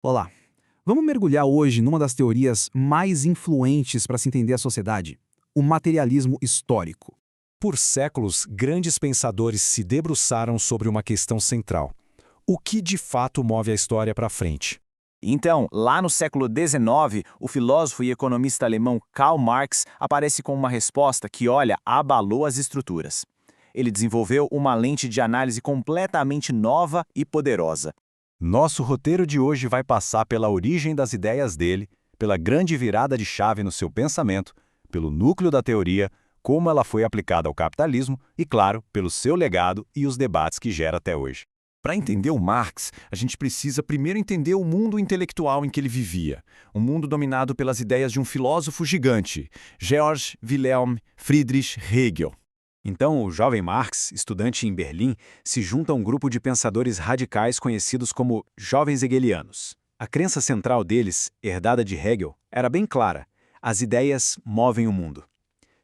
Olá! Vamos mergulhar hoje numa das teorias mais influentes para se entender a sociedade, o materialismo histórico. Por séculos, grandes pensadores se debruçaram sobre uma questão central: o que de fato move a história para frente? Então, lá no século XIX, o filósofo e economista alemão Karl Marx aparece com uma resposta que, olha, abalou as estruturas. Ele desenvolveu uma lente de análise completamente nova e poderosa. Nosso roteiro de hoje vai passar pela origem das ideias dele, pela grande virada de chave no seu pensamento, pelo núcleo da teoria, como ela foi aplicada ao capitalismo e, claro, pelo seu legado e os debates que gera até hoje. Para entender o Marx, a gente precisa primeiro entender o mundo intelectual em que ele vivia, um mundo dominado pelas ideias de um filósofo gigante, Georg Wilhelm Friedrich Hegel. Então, o jovem Marx, estudante em Berlim, se junta a um grupo de pensadores radicais conhecidos como jovens hegelianos. A crença central deles, herdada de Hegel, era bem clara: as ideias movem o mundo.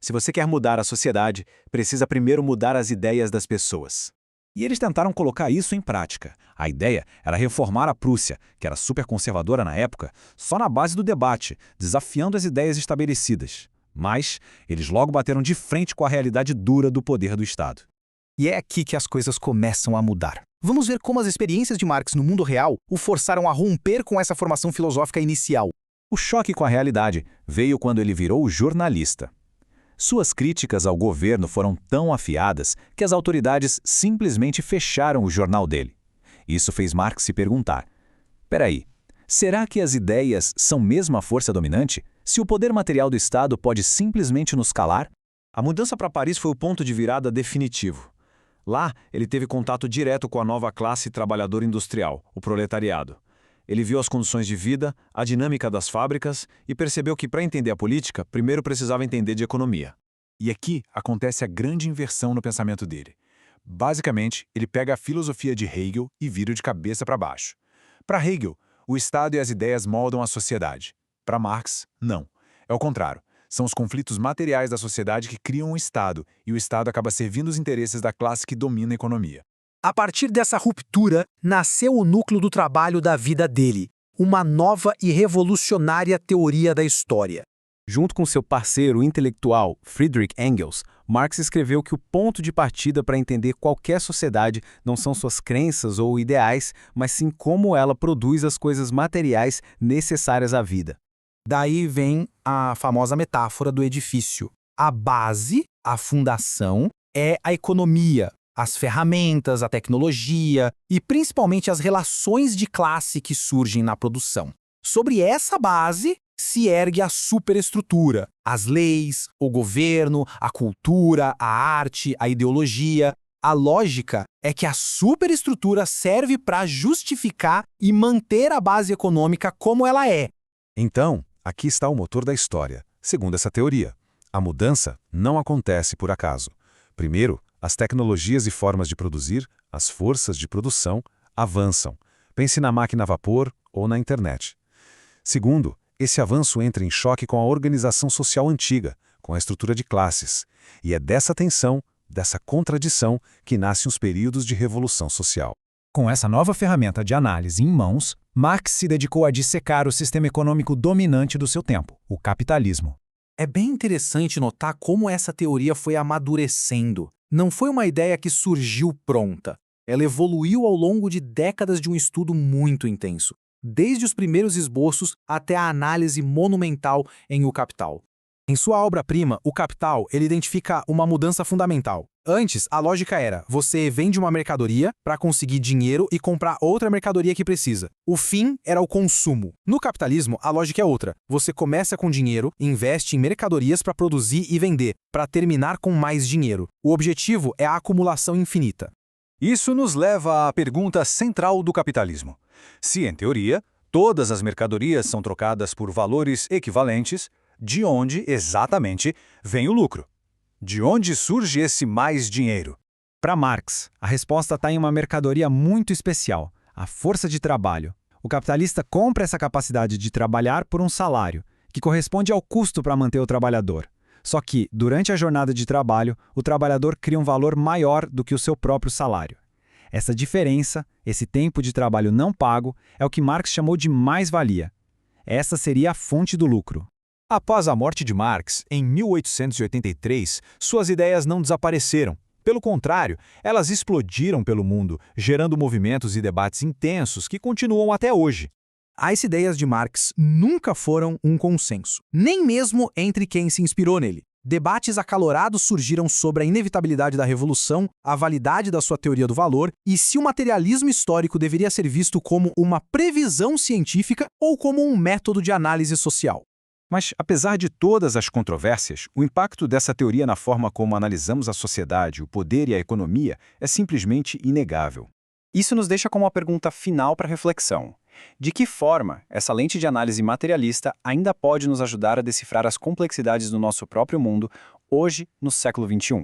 Se você quer mudar a sociedade, precisa primeiro mudar as ideias das pessoas. E eles tentaram colocar isso em prática. A ideia era reformar a Prússia, que era superconservadora na época, só na base do debate, desafiando as ideias estabelecidas. Mas eles logo bateram de frente com a realidade dura do poder do Estado. E é aqui que as coisas começam a mudar. Vamos ver como as experiências de Marx no mundo real o forçaram a romper com essa formação filosófica inicial. O choque com a realidade veio quando ele virou jornalista. Suas críticas ao governo foram tão afiadas que as autoridades simplesmente fecharam o jornal dele. Isso fez Marx se perguntar: peraí, será que as ideias são mesmo a força dominante? Se o poder material do Estado pode simplesmente nos calar? A mudança para Paris foi o ponto de virada definitivo. Lá, ele teve contato direto com a nova classe trabalhadora industrial, o proletariado. Ele viu as condições de vida, a dinâmica das fábricas e percebeu que, para entender a política, primeiro precisava entender de economia. E aqui acontece a grande inversão no pensamento dele. Basicamente, ele pega a filosofia de Hegel e vira de cabeça para baixo. Para Hegel, o Estado e as ideias moldam a sociedade. Para Marx, não. É o contrário. São os conflitos materiais da sociedade que criam o Estado, e o Estado acaba servindo os interesses da classe que domina a economia. A partir dessa ruptura, nasceu o núcleo do trabalho da vida dele, uma nova e revolucionária teoria da história. Junto com seu parceiro intelectual, Friedrich Engels, Marx escreveu que o ponto de partida para entender qualquer sociedade não são suas crenças ou ideais, mas sim como ela produz as coisas materiais necessárias à vida. Daí vem a famosa metáfora do edifício. A base, a fundação, é a economia, as ferramentas, a tecnologia e principalmente as relações de classe que surgem na produção. Sobre essa base se ergue a superestrutura, as leis, o governo, a cultura, a arte, a ideologia. A lógica é que a superestrutura serve para justificar e manter a base econômica como ela é. Então, aqui está o motor da história. Segundo essa teoria, a mudança não acontece por acaso. Primeiro, as tecnologias e formas de produzir, as forças de produção, avançam. Pense na máquina a vapor ou na internet. Segundo, esse avanço entra em choque com a organização social antiga, com a estrutura de classes. E é dessa tensão, dessa contradição, que nascem os períodos de revolução social. Com essa nova ferramenta de análise em mãos, Marx se dedicou a dissecar o sistema econômico dominante do seu tempo, o capitalismo. É bem interessante notar como essa teoria foi amadurecendo. Não foi uma ideia que surgiu pronta. Ela evoluiu ao longo de décadas de um estudo muito intenso, desde os primeiros esboços até a análise monumental em O Capital. Em sua obra-prima, O Capital, ele identifica uma mudança fundamental. Antes, a lógica era: você vende uma mercadoria para conseguir dinheiro e comprar outra mercadoria que precisa. O fim era o consumo. No capitalismo, a lógica é outra. Você começa com dinheiro, investe em mercadorias para produzir e vender, para terminar com mais dinheiro. O objetivo é a acumulação infinita. Isso nos leva à pergunta central do capitalismo. Se, em teoria, todas as mercadorias são trocadas por valores equivalentes, de onde, exatamente, vem o lucro? De onde surge esse mais dinheiro? Para Marx, a resposta está em uma mercadoria muito especial, a força de trabalho. O capitalista compra essa capacidade de trabalhar por um salário, que corresponde ao custo para manter o trabalhador. Só que, durante a jornada de trabalho, o trabalhador cria um valor maior do que o seu próprio salário. Essa diferença, esse tempo de trabalho não pago, é o que Marx chamou de mais-valia. Essa seria a fonte do lucro. Após a morte de Marx, em 1883, suas ideias não desapareceram. Pelo contrário, elas explodiram pelo mundo, gerando movimentos e debates intensos que continuam até hoje. As ideias de Marx nunca foram um consenso, nem mesmo entre quem se inspirou nele. Debates acalorados surgiram sobre a inevitabilidade da revolução, a validade da sua teoria do valor e se o materialismo histórico deveria ser visto como uma previsão científica ou como um método de análise social. Mas, apesar de todas as controvérsias, o impacto dessa teoria na forma como analisamos a sociedade, o poder e a economia é simplesmente inegável. Isso nos deixa com uma pergunta final para reflexão. De que forma essa lente de análise materialista ainda pode nos ajudar a decifrar as complexidades do nosso próprio mundo, hoje, no século XXI?